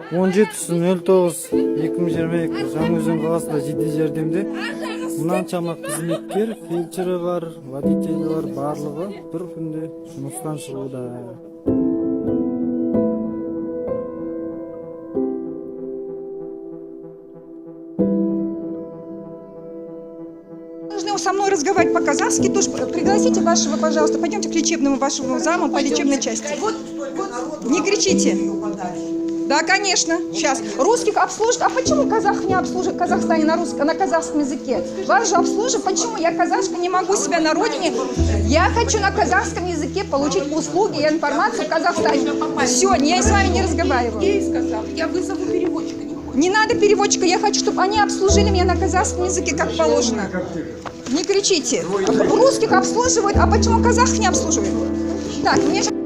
17.09.2022 Жаңаөзен қаласында жедел жәрдемде мынаншама қызметкер, фельдшері бар, водителі бар, барлығы бір күнде жұмыстан шығуда. Должны со мной разговаривать по-казахски, тоже пригласите вашего, пожалуйста, пойдемте к лечебному вашему заму по лечебной части. Не кричите. Да, конечно. Сейчас. Русских обслужат. А почему казах не обслуживает в Казахстане на казахском языке? Вас же обслуживают. Почему я казашка не могу себя на родине? Я хочу на казахском языке получить услуги и информацию в Казахстане. Все, я с вами не разговариваю. Я вызову переводчика. Не надо переводчика. Я хочу, чтобы они обслужили меня на казахском языке, как положено. Не кричите. Русских обслуживают. А почему казахов не обслуживают? Так, мне же...